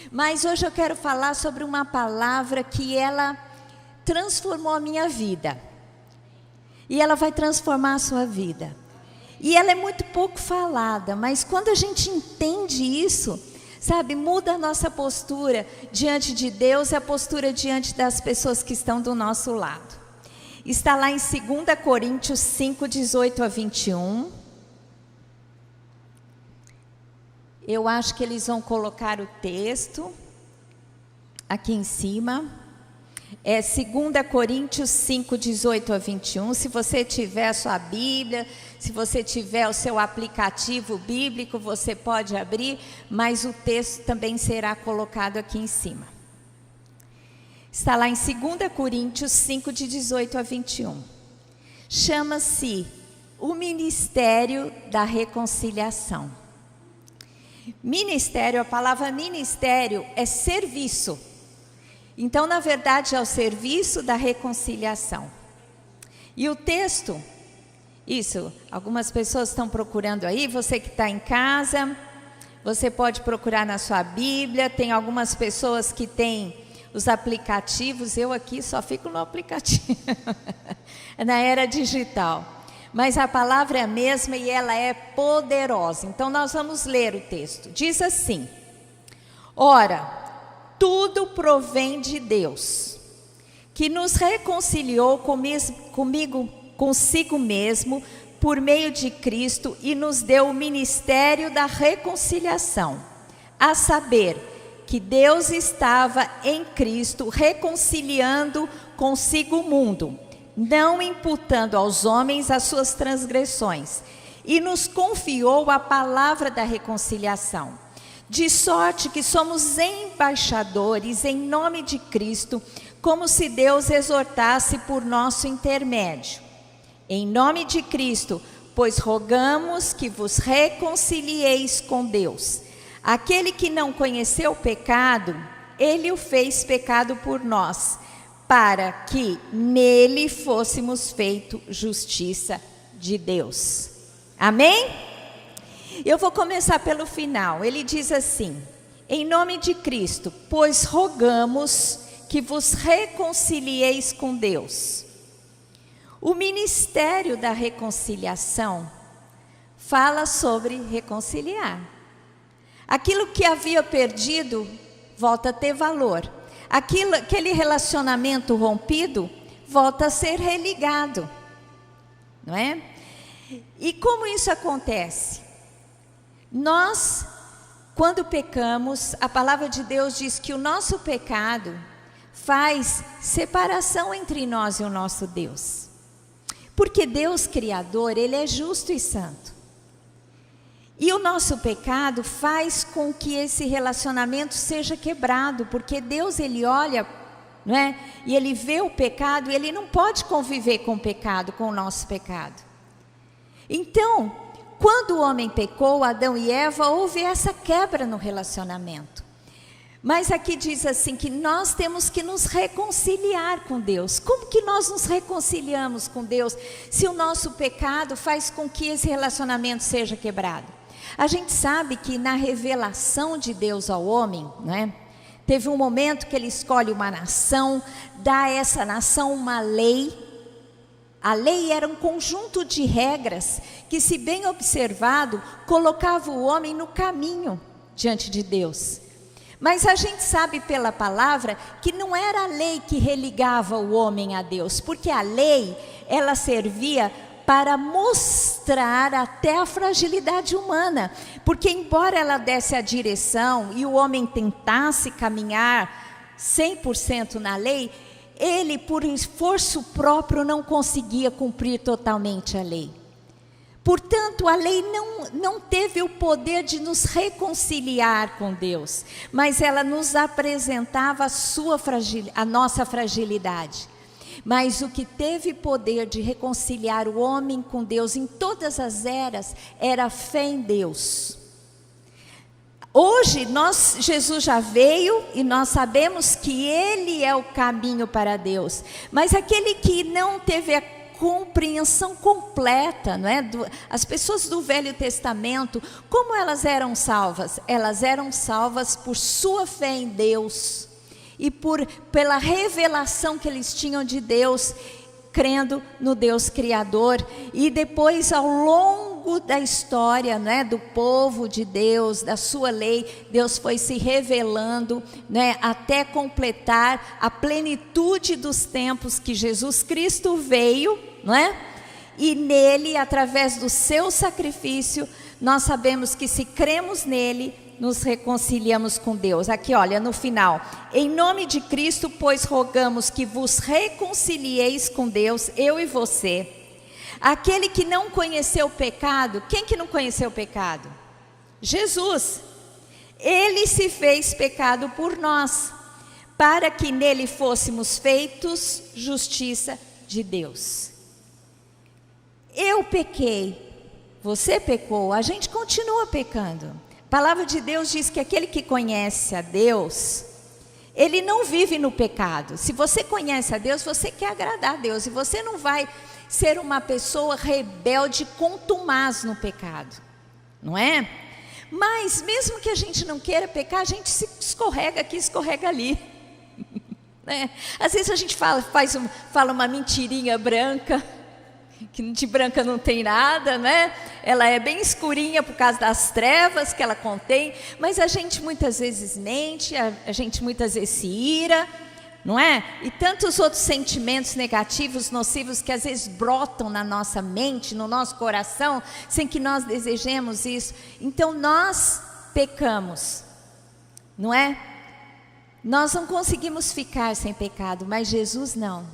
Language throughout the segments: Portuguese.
Mas hoje eu quero falar sobre uma palavra que ela transformou a minha vida. E ela vai transformar a sua vida. E ela é muito pouco falada, mas quando a gente entende isso, sabe, muda a nossa postura diante de Deus e a postura diante das pessoas que estão do nosso lado. Está lá em 2 Coríntios 5, 18 a 21. Eu acho que eles vão colocar o texto aqui em cima. É 2 Coríntios 5, 18 a 21. Se você tiver a sua Bíblia, se você tiver o seu aplicativo bíblico, você pode abrir, mas o texto também será colocado aqui em cima. Está lá em 2 Coríntios 5, de 18 a 21. Chama-se o Ministério da Reconciliação. Ministério, a palavra ministério é serviço. Então, na verdade, é o serviço da reconciliação. E o texto, isso, algumas pessoas estão procurando aí, você que está em casa, você pode procurar na sua Bíblia, tem algumas pessoas que têm os aplicativos, eu aqui só fico no aplicativo, na era digital. Mas a palavra é a mesma e ela é poderosa. Então nós vamos ler o texto. Diz assim: ora, tudo provém de Deus, que nos reconciliou consigo mesmo, por meio de Cristo, e nos deu o ministério da reconciliação, a saber, que Deus estava em Cristo reconciliando consigo o mundo, não imputando aos homens as suas transgressões, e nos confiou a palavra da reconciliação. De sorte que somos embaixadores em nome de Cristo, como se Deus exortasse por nosso intermédio. Em nome de Cristo, pois rogamos que vos reconcilieis com Deus. Aquele que não conheceu o pecado, ele o fez pecado por nós, para que nele fôssemos feito justiça de Deus. Amém? Eu vou começar pelo final. Ele diz assim: em nome de Cristo, pois rogamos que vos reconcilieis com Deus. O ministério da reconciliação fala sobre reconciliar. Aquilo que havia perdido volta a ter valor. Aquele relacionamento rompido volta a ser religado, não é? E como isso acontece? Nós, quando pecamos, a palavra de Deus diz que o nosso pecado faz separação entre nós e o nosso Deus. Porque Deus Criador, Ele é justo e santo. E o nosso pecado faz com que esse relacionamento seja quebrado, porque Deus, Ele olha, não é? E Ele vê o pecado, e Ele não pode conviver com o pecado, com o nosso pecado. Então, quando o homem pecou, Adão e Eva, houve essa quebra no relacionamento. Mas aqui diz assim que nós temos que nos reconciliar com Deus. Como que nós nos reconciliamos com Deus se o nosso pecado faz com que esse relacionamento seja quebrado? A gente sabe que na revelação de Deus ao homem, né, teve um momento que Ele escolhe uma nação, dá a essa nação uma lei. A lei era um conjunto de regras que, se bem observado, colocava o homem no caminho diante de Deus. Mas a gente sabe pela palavra que não era a lei que religava o homem a Deus, porque a lei, ela servia para mostrar até a fragilidade humana, porque embora ela desse a direção e o homem tentasse caminhar 100% na lei, ele por esforço próprio não conseguia cumprir totalmente a lei. Portanto, a lei não teve o poder de nos reconciliar com Deus, mas ela nos apresentava a nossa fragilidade. Mas o que teve poder de reconciliar o homem com Deus em todas as eras era a fé em Deus. Hoje, Jesus já veio e nós sabemos que Ele é o caminho para Deus. Mas aquele que não teve a compreensão completa, não é? As pessoas do Velho Testamento, como elas eram salvas? Elas eram salvas por sua fé em Deus e pela revelação que eles tinham de Deus, crendo no Deus Criador. E depois, ao longo da história, né, do povo de Deus, da sua lei, Deus foi se revelando, né, até completar a plenitude dos tempos que Jesus Cristo veio, não é? E nele, através do seu sacrifício, nós sabemos que se cremos nele, nos reconciliamos com Deus. Aqui, olha, no final: em nome de Cristo, pois rogamos que vos reconcilieis com Deus, eu e você. Aquele que não conheceu o pecado, quem que não conheceu o pecado? Jesus. Ele se fez pecado por nós, para que nele fôssemos feitos justiça de Deus. Eu pequei, você pecou, a gente continua pecando. A palavra de Deus diz que aquele que conhece a Deus, ele não vive no pecado. Se você conhece a Deus, você quer agradar a Deus, e você não vai ser uma pessoa rebelde, contumaz no pecado, não é? Mas mesmo que a gente não queira pecar, a gente se escorrega aqui, escorrega ali, né? Às vezes a gente fala uma mentirinha branca, que de branca não tem nada, né? Ela é bem escurinha por causa das trevas que ela contém, mas a gente muitas vezes mente, a gente muitas vezes se ira, não é? E tantos outros sentimentos negativos, nocivos, que às vezes brotam na nossa mente, no nosso coração, sem que nós desejemos isso. Então nós pecamos, não é? Nós não conseguimos ficar sem pecado, mas Jesus não.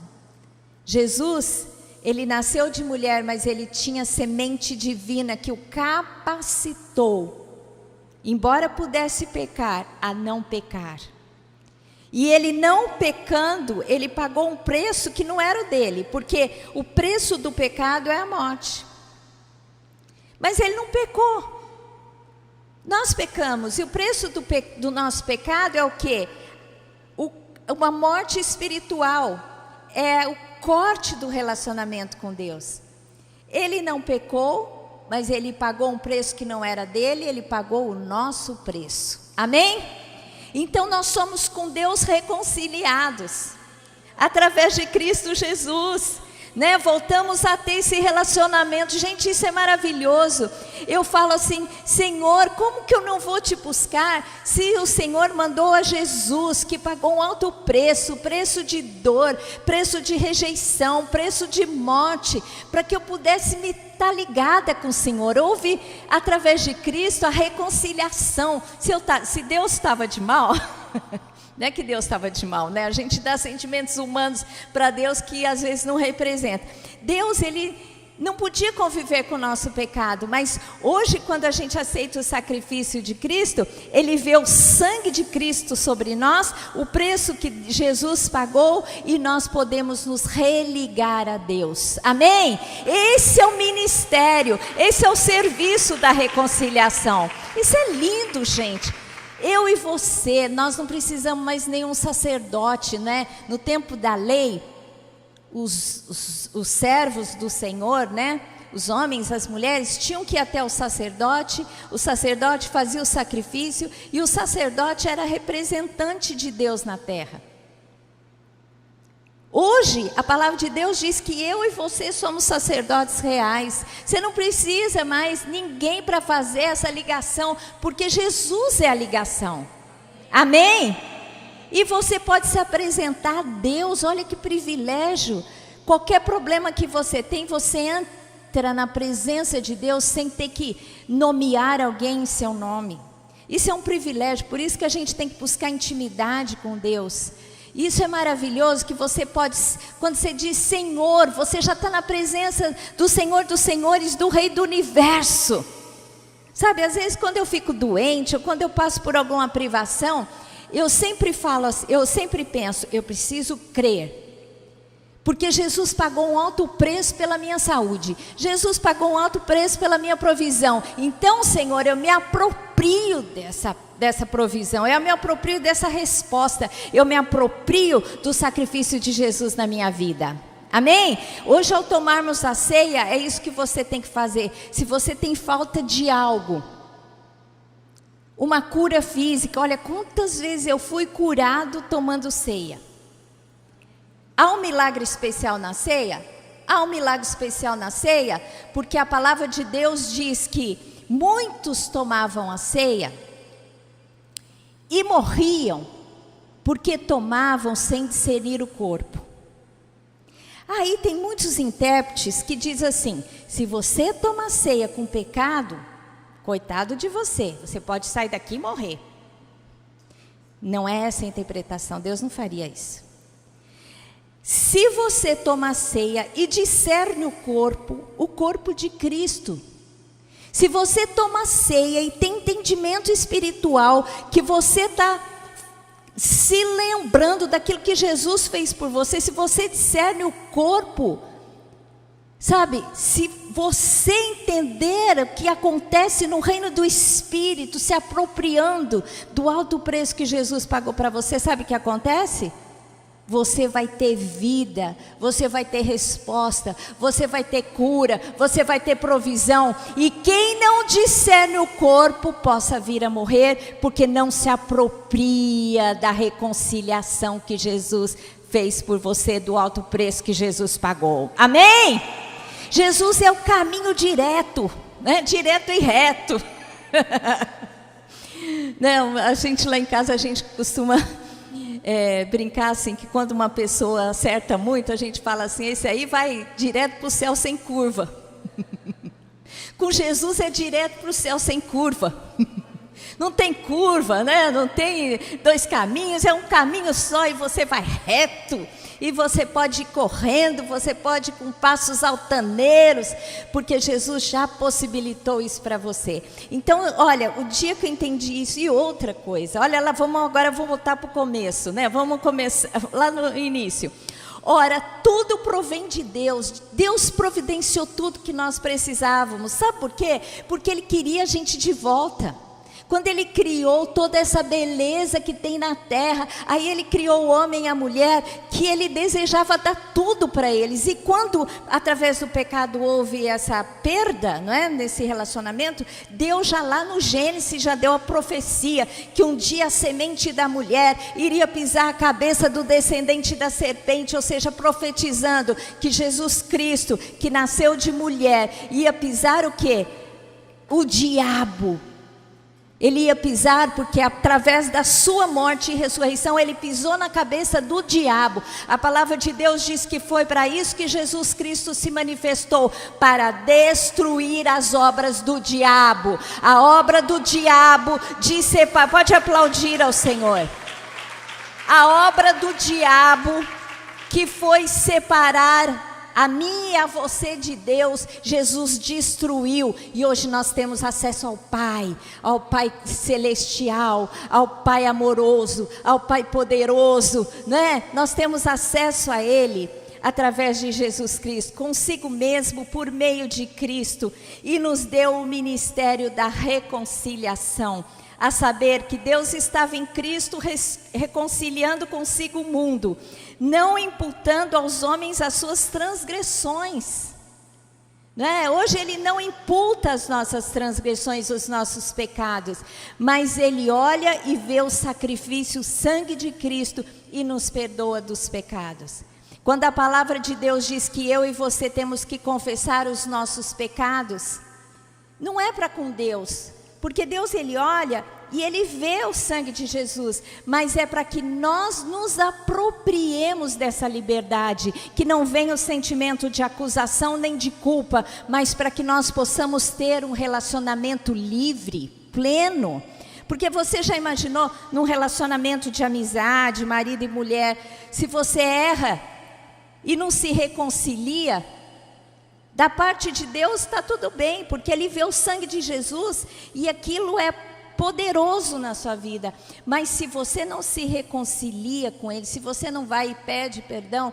Jesus, ele nasceu de mulher, mas ele tinha semente divina que o capacitou, embora pudesse pecar, a não pecar. E ele não pecando, ele pagou um preço que não era o dele, porque o preço do pecado é a morte. Mas ele não pecou. Nós pecamos, e o preço do nosso pecado é o quê? Uma morte espiritual, é o corte do relacionamento com Deus. Ele não pecou, mas ele pagou um preço que não era dele, ele pagou o nosso preço. Amém? Então nós somos com Deus reconciliados, através de Cristo Jesus, né? Voltamos a ter esse relacionamento. Gente, isso é maravilhoso. Eu falo assim: Senhor, como que eu não vou te buscar, se o Senhor mandou a Jesus, que pagou um alto preço, preço de dor, preço de rejeição, preço de morte, para que eu pudesse me estar ligada com o Senhor. Houve, através de Cristo, a reconciliação. Se Deus estava de mal... Não é que Deus estava de mal, né? A gente dá sentimentos humanos para Deus que às vezes não representa. Deus, ele não podia conviver com o nosso pecado, mas hoje, quando a gente aceita o sacrifício de Cristo, ele vê o sangue de Cristo sobre nós, o preço que Jesus pagou, e nós podemos nos religar a Deus. Amém? Esse é o ministério, esse é o serviço da reconciliação. Isso é lindo, gente. Eu e você, nós não precisamos mais nenhum sacerdote, né? No tempo da lei, os servos do Senhor, né? Os homens, as mulheres, tinham que ir até o sacerdote fazia o sacrifício, e o sacerdote era representante de Deus na terra. Hoje, a palavra de Deus diz que eu e você somos sacerdotes reais. Você não precisa mais ninguém para fazer essa ligação, porque Jesus é a ligação. Amém? E você pode se apresentar a Deus. Olha que privilégio. Qualquer problema que você tem, você entra na presença de Deus sem ter que nomear alguém em seu nome. Isso é um privilégio, por isso que a gente tem que buscar intimidade com Deus. Isso é maravilhoso, que você pode, quando você diz Senhor, você já está na presença do Senhor dos Senhores, do Rei do Universo. Sabe, às vezes quando eu fico doente, ou quando eu passo por alguma privação, eu sempre penso, eu preciso crer. Porque Jesus pagou um alto preço pela minha saúde. Jesus pagou um alto preço pela minha provisão. Então, Senhor, eu me aproprio dessa provisão. Eu me aproprio dessa resposta. Eu me aproprio do sacrifício de Jesus na minha vida. Amém? Hoje, ao tomarmos a ceia, é isso que você tem que fazer. Se você tem falta de algo, uma cura física, olha quantas vezes eu fui curado tomando ceia. Há um milagre especial na ceia? Há um milagre especial na ceia, porque a palavra de Deus diz que muitos tomavam a ceia e morriam, porque tomavam sem discernir o corpo. Aí tem muitos intérpretes que dizem assim: se você toma ceia com pecado, coitado de você, você pode sair daqui e morrer. Não é essa a interpretação, Deus não faria isso. Se você toma ceia e discerne o corpo de Cristo. Se você toma ceia e tem entendimento espiritual, que você está se lembrando daquilo que Jesus fez por você, se você discerne o corpo, sabe, se você entender o que acontece no reino do Espírito, se apropriando do alto preço que Jesus pagou para você, sabe o que acontece? Você vai ter vida, você vai ter resposta, você vai ter cura, você vai ter provisão. E quem não discerne o corpo possa vir a morrer, porque não se apropria da reconciliação que Jesus fez por você, do alto preço que Jesus pagou. Amém? Jesus é o caminho direto, né? Direto e reto. Não, a gente lá em casa, a gente costuma brincar assim, que quando uma pessoa acerta muito, a gente fala assim: esse aí vai direto para o céu sem curva. Com Jesus é direto para o céu sem curva. Não tem curva, né? Não tem dois caminhos, é um caminho só e você vai reto. E você pode ir correndo, você pode ir com passos altaneiros, porque Jesus já possibilitou isso para você. Então, olha, o dia que eu entendi isso, e outra coisa, olha lá, agora eu vou voltar para o começo, né? Vamos começar lá no início. Ora, tudo provém de Deus. Deus providenciou tudo que nós precisávamos. Sabe por quê? Porque Ele queria a gente de volta. Quando Ele criou toda essa beleza que tem na terra, aí Ele criou o homem e a mulher, que Ele desejava dar tudo para eles. E quando, através do pecado, houve essa perda, não é, nesse relacionamento, Deus já lá no Gênesis já deu a profecia, que um dia a semente da mulher iria pisar a cabeça do descendente da serpente, ou seja, profetizando que Jesus Cristo, que nasceu de mulher, ia pisar o quê? O diabo. Ele ia pisar, porque através da sua morte e ressurreição, Ele pisou na cabeça do diabo. A palavra de Deus diz que foi para isso que Jesus Cristo se manifestou, para destruir as obras do diabo. A obra do diabo de separar, pode aplaudir ao Senhor. A obra do diabo que foi separar a mim e a você de Deus, Jesus destruiu. E hoje nós temos acesso ao Pai celestial, ao Pai amoroso, ao Pai poderoso, né? Nós temos acesso a Ele através de Jesus Cristo, consigo mesmo, por meio de Cristo, e nos deu o ministério da reconciliação. A saber que Deus estava em Cristo reconciliando consigo o mundo, não imputando aos homens as suas transgressões. Né? Hoje Ele não imputa as nossas transgressões, os nossos pecados, mas Ele olha e vê o sacrifício, o sangue de Cristo, e nos perdoa dos pecados. Quando a palavra de Deus diz que eu e você temos que confessar os nossos pecados, não é para com Deus, porque Deus, Ele olha e Ele vê o sangue de Jesus, mas é para que nós nos apropriemos dessa liberdade, que não venha o sentimento de acusação nem de culpa, mas para que nós possamos ter um relacionamento livre, pleno. Porque você já imaginou num relacionamento de amizade, marido e mulher, se você erra e não se reconcilia, da parte de Deus está tudo bem, porque Ele vê o sangue de Jesus e aquilo é poderoso na sua vida. Mas se você não se reconcilia com Ele, se você não vai e pede perdão,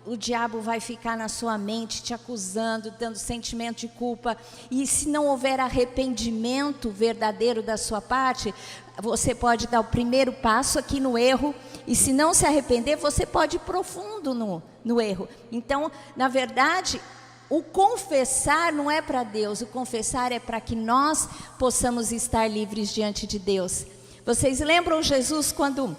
o diabo vai ficar na sua mente te acusando, dando sentimento de culpa. E se não houver arrependimento verdadeiro da sua parte, você pode dar o primeiro passo aqui no erro. E se não se arrepender, você pode ir profundo no erro. Então, na verdade, o confessar não é para Deus, o confessar é para que nós possamos estar livres diante de Deus. Vocês lembram Jesus quando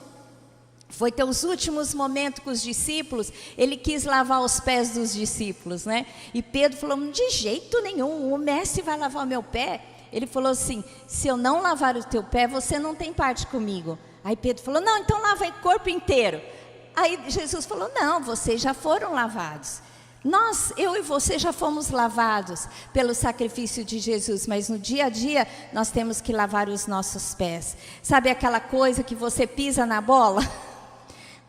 foi ter os últimos momentos com os discípulos? Ele quis lavar os pés dos discípulos, né? E Pedro falou, de jeito nenhum, o mestre vai lavar o meu pé. Ele falou assim, se eu não lavar o teu pé, você não tem parte comigo. Aí Pedro falou, não, então lava o corpo inteiro. Aí Jesus falou, não, vocês já foram lavados. Eu e você já fomos lavados pelo sacrifício de Jesus, mas no dia a dia nós temos que lavar os nossos pés. Sabe aquela coisa que você pisa na bola?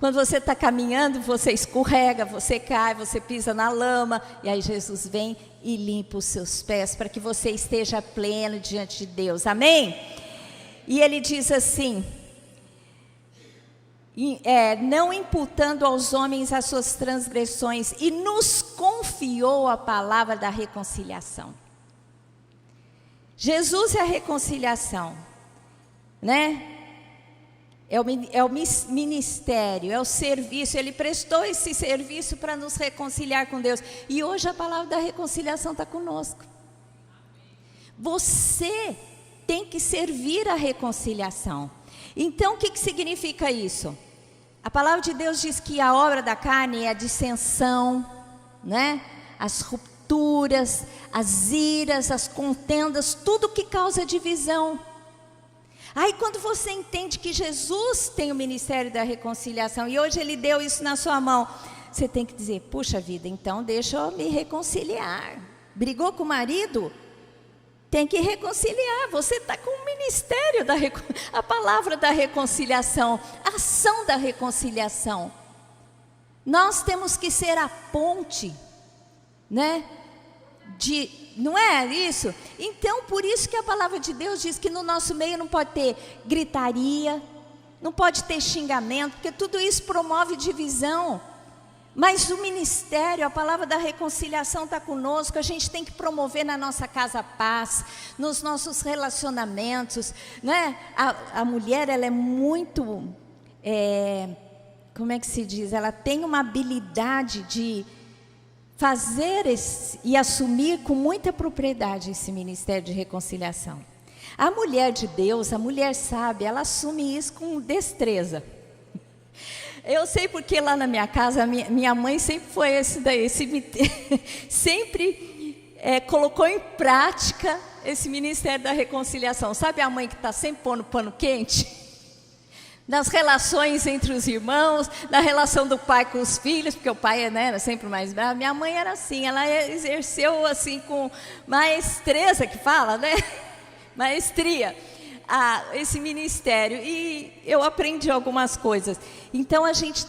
Quando você está caminhando, você escorrega, você cai, você pisa na lama, e aí Jesus vem e limpa os seus pés para que você esteja pleno diante de Deus, amém? E ele diz assim, não imputando aos homens as suas transgressões, e nos confiou a palavra da reconciliação. Jesus é a reconciliação, né? É o ministério, é o serviço. Ele prestou esse serviço para nos reconciliar com Deus. E hoje a palavra da reconciliação está conosco. Você tem que servir a reconciliação. Então, o que significa isso? A palavra de Deus diz que a obra da carne é a dissensão, né? As rupturas, as iras, as contendas, tudo que causa divisão. Aí quando você entende que Jesus tem o ministério da reconciliação e hoje Ele deu isso na sua mão, você tem que dizer, puxa vida, então deixa eu me reconciliar. Brigou com o marido? Tem que reconciliar. Você está com o ministério a palavra da reconciliação, a ação da reconciliação. Nós temos que ser a ponte, né? Não é isso? Então, por isso que a palavra de Deus diz que no nosso meio não pode ter gritaria, não pode ter xingamento, porque tudo isso promove divisão. Mas o ministério, a palavra da reconciliação está conosco. A gente tem que promover na nossa casa a paz, nos nossos relacionamentos, né? A mulher, ela é muito, como é que se diz? Ela tem uma habilidade de fazer e assumir com muita propriedade esse ministério de reconciliação. A mulher de Deus, a mulher sábia, ela assume isso com destreza. Eu sei porque lá na minha casa, minha mãe sempre foi esse daí, sempre colocou em prática esse ministério da reconciliação. Sabe a mãe que está sempre pondo pano quente? Nas relações entre os irmãos, na relação do pai com os filhos, porque o pai era sempre mais bravo. Minha mãe era assim, ela exerceu assim com maestreza, que fala, né? Maestria, esse ministério. E eu aprendi algumas coisas. Então a gente,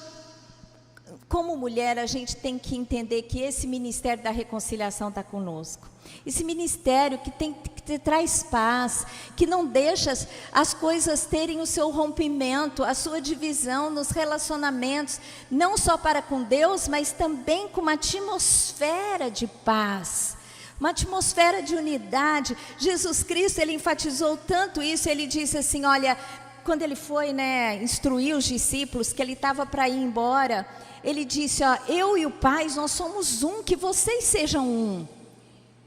como mulher, a gente tem que entender que esse ministério da reconciliação está conosco. Esse ministério que traz paz, que não deixa as coisas terem o seu rompimento, a sua divisão nos relacionamentos, não só para com Deus, mas também com uma atmosfera de paz, uma atmosfera de unidade. Jesus Cristo, Ele enfatizou tanto isso, Ele disse assim, olha, quando Ele foi, instruir os discípulos, que Ele estava para ir embora, Ele disse, eu e o Pai, nós somos um, que vocês sejam um.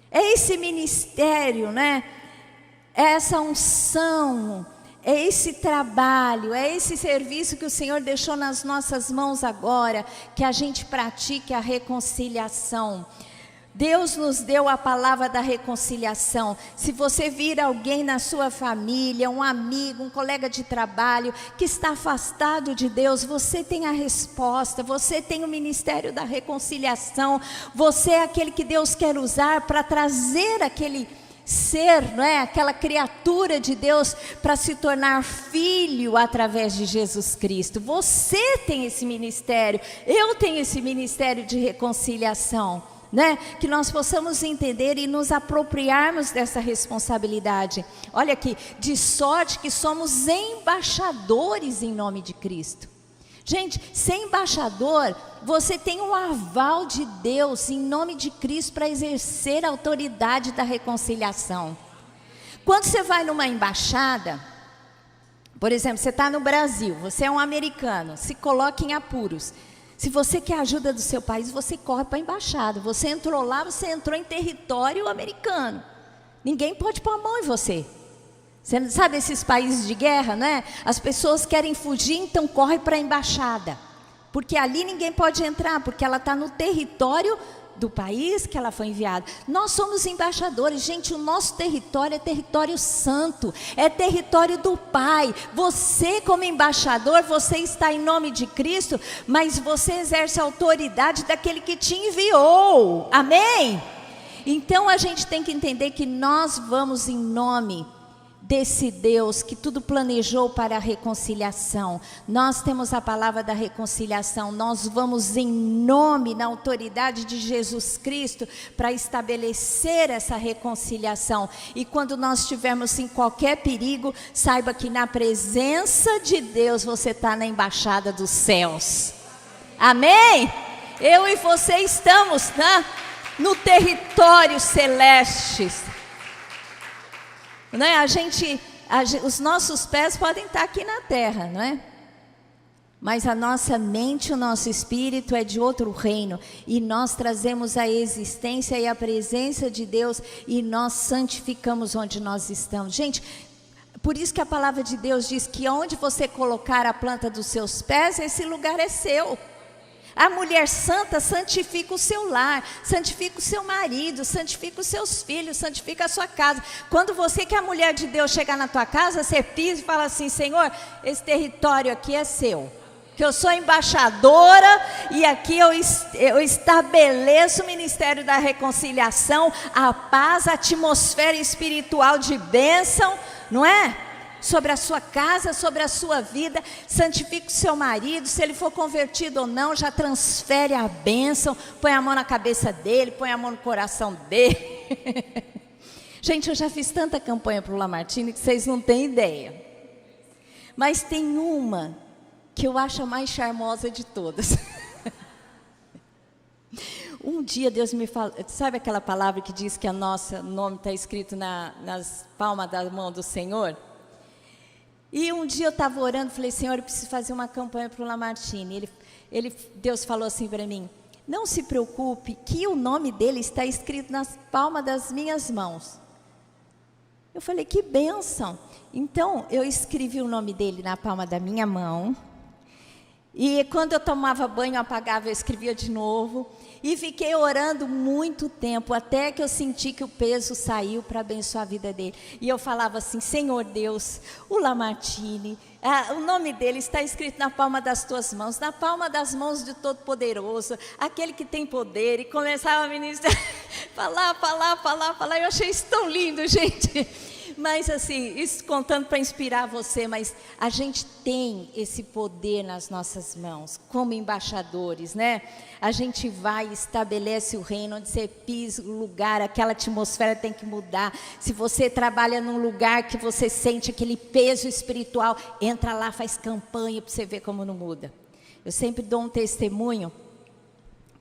É esse ministério, né? É essa unção, é esse trabalho, é esse serviço que o Senhor deixou nas nossas mãos agora, que a gente pratique a reconciliação. Deus nos deu a palavra da reconciliação. Se você vir alguém na sua família, um amigo, um colega de trabalho que está afastado de Deus, você tem a resposta, você tem o ministério da reconciliação, você é aquele que Deus quer usar para trazer aquele ser, aquela criatura de Deus para se tornar filho através de Jesus Cristo. Você tem esse ministério, eu tenho esse ministério de reconciliação. né? Que nós possamos entender e nos apropriarmos dessa responsabilidade. Olha aqui, de sorte que somos embaixadores em nome de Cristo. Gente, ser embaixador, você tem um aval de Deus em nome de Cristo para exercer a autoridade da reconciliação. Quando você vai numa embaixada, por exemplo, você está no Brasil, você é um americano, se coloca em apuros. Se você quer ajuda do seu país, você corre para a embaixada. Você entrou lá, você entrou em território americano. Ninguém pode pôr a mão em você. Você sabe esses países de guerra, né? As pessoas querem fugir, então corre para a embaixada. Porque ali ninguém pode entrar, porque ela está no território do país que ela foi enviada. Nós somos embaixadores, gente, o nosso território é território santo, é território do Pai. Você como embaixador, você está em nome de Cristo, mas você exerce a autoridade daquele que te enviou, amém? Então a gente tem que entender que nós vamos em nome desse Deus que tudo planejou para a reconciliação. Nós temos a palavra da reconciliação, nós vamos em nome, na autoridade de Jesus Cristo, para estabelecer essa reconciliação. E quando nós estivermos em qualquer perigo, saiba que na presença de Deus você está na embaixada dos céus. Amém? Eu e você estamos, né, no território celeste. Não é? Os nossos pés podem estar aqui na terra, não é? Mas a nossa mente, o nosso espírito é de outro reino. E nós trazemos a existência e a presença de Deus. E nós santificamos onde nós estamos. Gente, por isso que a palavra de Deus diz que onde você colocar a planta dos seus pés, esse lugar é seu. A mulher santa santifica o seu lar, santifica o seu marido, santifica os seus filhos, santifica a sua casa. Quando você, que é a mulher de Deus, chegar na tua casa, você pisa e fala assim: Senhor, esse território aqui é seu. Que eu sou embaixadora e aqui eu estabeleço o ministério da reconciliação, a paz, a atmosfera espiritual de bênção, não é? Sobre a sua casa, sobre a sua vida. Santifica o seu marido, se ele for convertido ou não, já transfere a bênção, põe a mão na cabeça dele, põe a mão no coração dele. Gente, eu já fiz tanta campanha para o Lamartine que vocês não têm ideia. Mas tem uma que eu acho a mais charmosa de todas. Um dia Deus me falou, sabe aquela palavra que diz que o nosso nome está escrito nas palmas da mão do Senhor? E um dia eu estava orando, falei: Senhor, eu preciso fazer uma campanha para o Lamartine. Deus falou assim para mim: não se preocupe, que o nome dele está escrito nas palmas das minhas mãos. Eu falei: que bênção. Então eu escrevi o nome dele na palma da minha mão. E quando eu tomava banho, eu apagava, eu escrevia de novo. E fiquei orando muito tempo, até que eu senti que o peso saiu para abençoar a vida dele. E eu falava assim: Senhor Deus, o Lamartine, o nome dele está escrito na palma das tuas mãos, na palma das mãos de Todo-Poderoso, aquele que tem poder. E começava a ministrar, falar. Eu achei isso tão lindo, gente. Mas assim, isso contando para inspirar você, mas a gente tem esse poder nas nossas mãos, como embaixadores, né? A gente vai e estabelece o reino, onde você pisa o lugar, aquela atmosfera tem que mudar. Se você trabalha num lugar que você sente aquele peso espiritual, entra lá, faz campanha para você ver como não muda. Eu sempre dou um testemunho,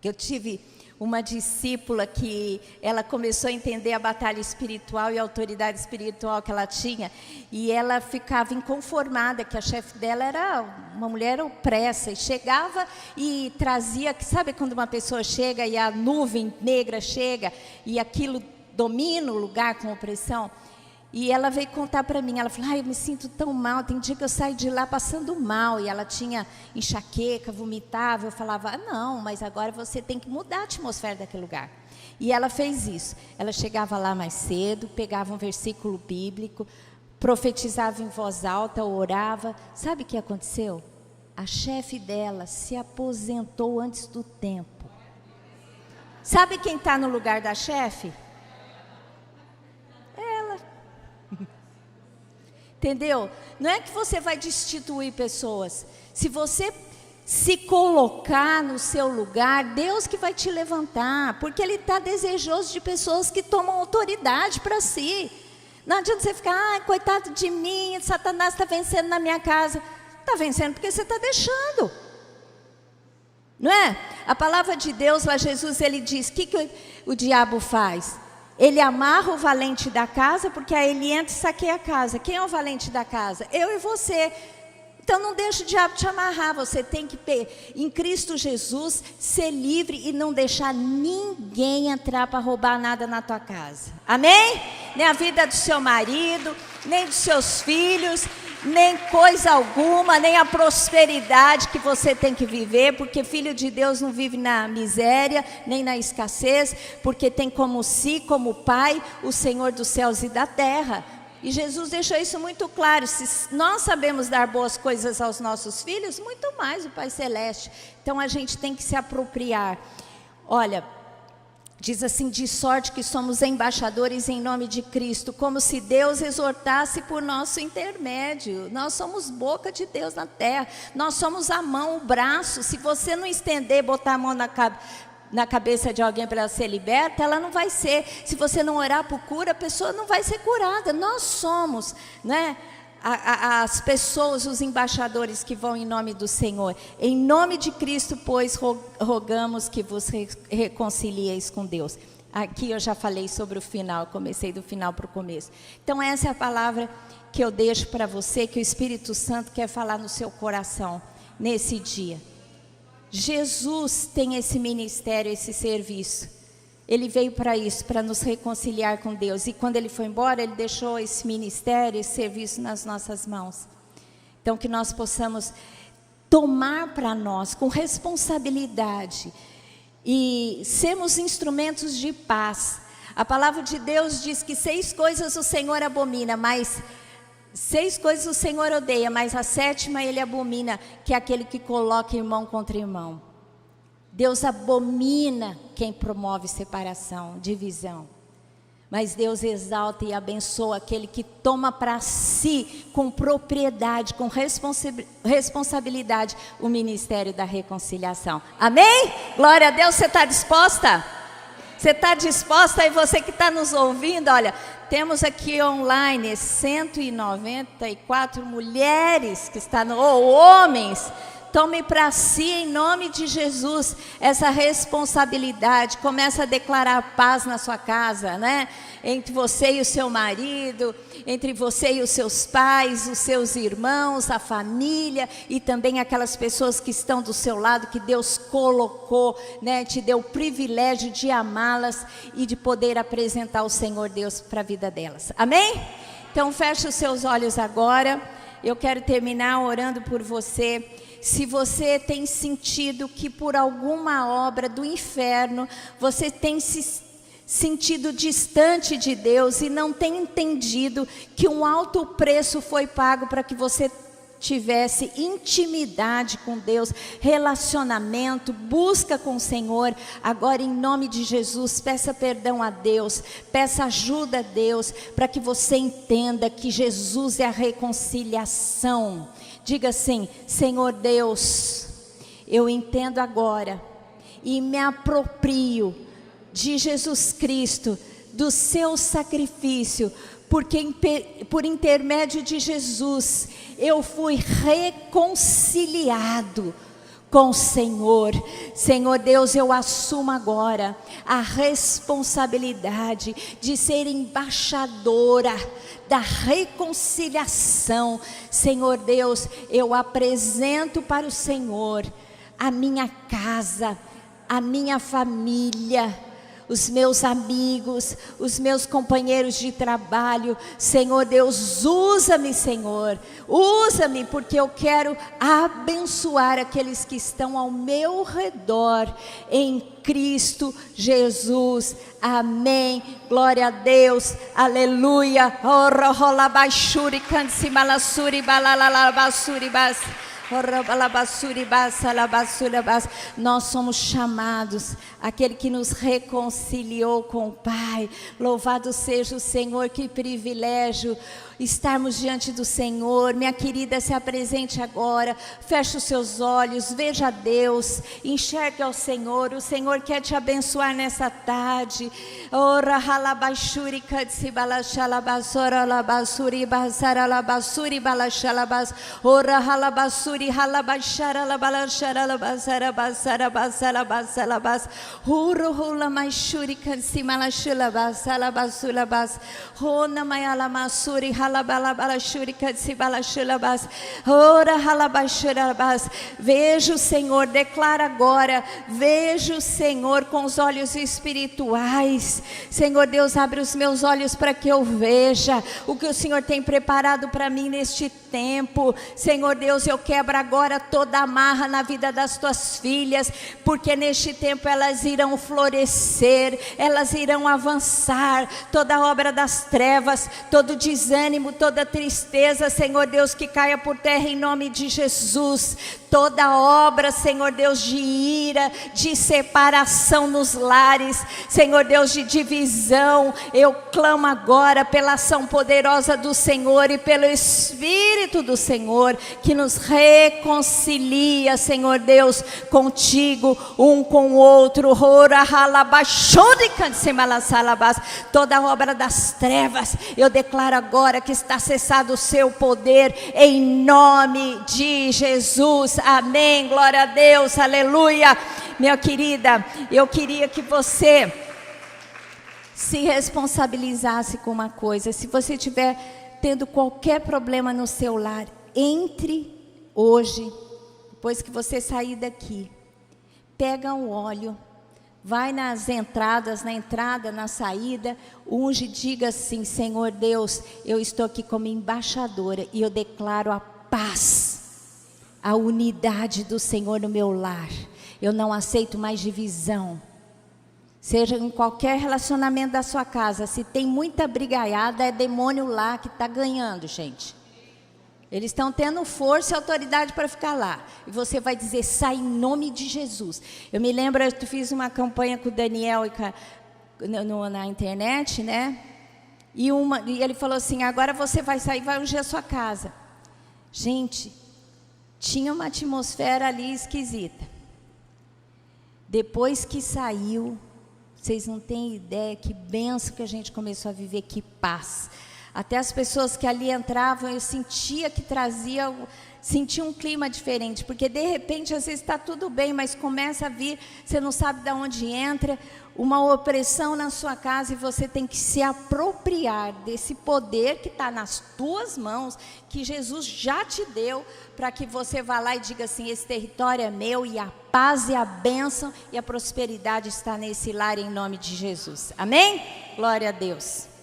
que eu tive uma discípula que ela começou a entender a batalha espiritual e a autoridade espiritual que ela tinha, e ela ficava inconformada que a chefe dela era uma mulher opressa, e chegava e trazia, sabe quando uma pessoa chega e a nuvem negra chega e aquilo domina o lugar com opressão? E ela veio contar para mim, ela falou: eu me sinto tão mal, tem dia que eu saio de lá passando mal. E ela tinha enxaqueca, vomitava. Eu falava: não, mas agora você tem que mudar a atmosfera daquele lugar. E ela fez isso. Ela chegava lá mais cedo, pegava um versículo bíblico, profetizava em voz alta, orava. Sabe o que aconteceu? A chefe dela se aposentou antes do tempo. Sabe quem está no lugar da chefe? Entendeu? Não é que você vai destituir pessoas. Se você se colocar no seu lugar, Deus que vai te levantar, porque Ele está desejoso de pessoas que tomam autoridade para si. Não adianta você ficar, ai, coitado de mim, Satanás está vencendo na minha casa. Está vencendo porque você está deixando. Não é? A palavra de Deus, lá Jesus, Ele diz, o que o diabo faz? Ele amarra o valente da casa, porque aí ele entra e saqueia a casa. Quem é o valente da casa? Eu e você. Então não deixa o diabo te amarrar, você tem que, em Cristo Jesus, ser livre e não deixar ninguém entrar para roubar nada na tua casa. Amém? Nem a vida do seu marido, nem dos seus filhos, nem coisa alguma, nem a prosperidade que você tem que viver, porque filho de Deus não vive na miséria, nem na escassez, porque tem como si, como pai, o Senhor dos céus e da terra. E Jesus deixou isso muito claro, se nós sabemos dar boas coisas aos nossos filhos, muito mais o Pai Celeste. Então a gente tem que se apropriar. Olha, diz assim, de sorte que somos embaixadores em nome de Cristo, como se Deus exortasse por nosso intermédio. Nós somos boca de Deus na terra, nós somos a mão, o braço. Se você não estender, botar a mão na cabeça de alguém para ela ser liberta, ela não vai ser. Se você não orar por cura, a pessoa não vai ser curada. Nós somos, né, as pessoas, os embaixadores que vão em nome do Senhor. Em nome de Cristo, pois, rogamos que vos reconcilieis com Deus. Aqui eu já falei sobre o final, comecei do final para o começo. Então essa é a palavra que eu deixo para você, que o Espírito Santo quer falar no seu coração nesse dia. Jesus tem esse ministério, esse serviço. Ele veio para isso, para nos reconciliar com Deus. E quando Ele foi embora, Ele deixou esse ministério, esse serviço nas nossas mãos. Então que nós possamos tomar para nós, com responsabilidade, e sermos instrumentos de paz. A palavra de Deus diz que 6 coisas o Senhor abomina, mas 6 coisas o Senhor odeia, mas a 7ª Ele abomina, que é aquele que coloca irmão contra irmão. Deus abomina quem promove separação, divisão. Mas Deus exalta e abençoa aquele que toma para si, com propriedade, com responsabilidade, o ministério da reconciliação. Amém? Glória a Deus, você está disposta? Você está disposta? E você que está nos ouvindo, olha, temos aqui online 194 mulheres que estão, ou homens. Tome para si, em nome de Jesus, essa responsabilidade. Começa a declarar paz na sua casa, né? Entre você e o seu marido, entre você e os seus pais, os seus irmãos, a família e também aquelas pessoas que estão do seu lado, que Deus colocou, né? Te deu o privilégio de amá-las e de poder apresentar o Senhor Deus para a vida delas. Amém? Então feche os seus olhos agora. Eu quero terminar orando por você. Se você tem sentido que por alguma obra do inferno, você tem se sentido distante de Deus e não tem entendido que um alto preço foi pago para que você tivesse intimidade com Deus, relacionamento, busca com o Senhor, agora em nome de Jesus, peça perdão a Deus, peça ajuda a Deus, para que você entenda que Jesus é a reconciliação. Diga assim: Senhor Deus, eu entendo agora e me aproprio de Jesus Cristo, do seu sacrifício, porque por intermédio de Jesus eu fui reconciliado com o Senhor. Senhor Deus, eu assumo agora a responsabilidade de ser embaixadora da reconciliação. Senhor Deus, eu apresento para o Senhor a minha casa, a minha família, os meus amigos, os meus companheiros de trabalho. Senhor Deus, usa-me, Senhor, usa-me, porque eu quero abençoar aqueles que estão ao meu redor, em Cristo Jesus. Amém. Glória a Deus. Aleluia. Nós somos chamados, aquele que nos reconciliou com o Pai. Louvado seja o Senhor, que privilégio estarmos diante do Senhor. Minha querida, se apresente agora, feche os seus olhos, veja Deus, enxergue ao Senhor. O Senhor quer te abençoar nessa tarde. Ora halabashuri katsibalachalabasora labasuri basara labasuri balachalabas. Ora halabasuri halabashara labalachara labasara basara basara basalabas. Uro hula maishuri kansimalachalabasala basulabas. Rona mayala masuri veja o Senhor, declara agora, veja o Senhor com os olhos espirituais. Senhor Deus, abre os meus olhos para que eu veja o que o Senhor tem preparado para mim neste tempo. Senhor Deus, eu quebro agora toda amarra na vida das tuas filhas, porque neste tempo elas irão florescer, elas irão avançar. Toda obra das trevas, todo desânimo, toda tristeza, Senhor Deus, que caia por terra em nome de Jesus. Toda obra, Senhor Deus, de ira, de separação nos lares, Senhor Deus, de divisão, eu clamo agora pela ação poderosa do Senhor e pelo Espírito do Senhor, que nos reconcilia, Senhor Deus, contigo, um com o outro. Toda obra das trevas, eu declaro agora que está cessado o seu poder, em nome de Jesus. Amém, glória a Deus, aleluia. Minha querida, eu queria que você se responsabilizasse com uma coisa. Se você estiver tendo qualquer problema no seu lar, entre hoje, depois que você sair daqui, pega um óleo, vai nas entradas, na entrada, na saída, unge, diga assim: Senhor Deus, eu estou aqui como embaixadora e eu declaro a paz, a unidade do Senhor no meu lar. Eu não aceito mais divisão. Seja em qualquer relacionamento da sua casa, se tem muita brigaiada, é demônio lá que está ganhando, gente. Eles estão tendo força e autoridade para ficar lá. E você vai dizer: sai em nome de Jesus. Eu me lembro, eu fiz uma campanha com o Daniel na internet, né? E ele falou assim: agora você vai sair, vai ungir a sua casa. Gente, tinha uma atmosfera ali esquisita. Depois que saiu, vocês não têm ideia que bênção que a gente começou a viver, que paz. Até as pessoas que ali entravam, eu sentia que sentia um clima diferente, porque de repente às vezes está tudo bem, mas começa a vir, você não sabe de onde entra, uma opressão na sua casa, e você tem que se apropriar desse poder que está nas tuas mãos, que Jesus já te deu, para que você vá lá e diga assim: esse território é meu, e a paz e a bênção e a prosperidade está nesse lar, em nome de Jesus. Amém? Glória a Deus.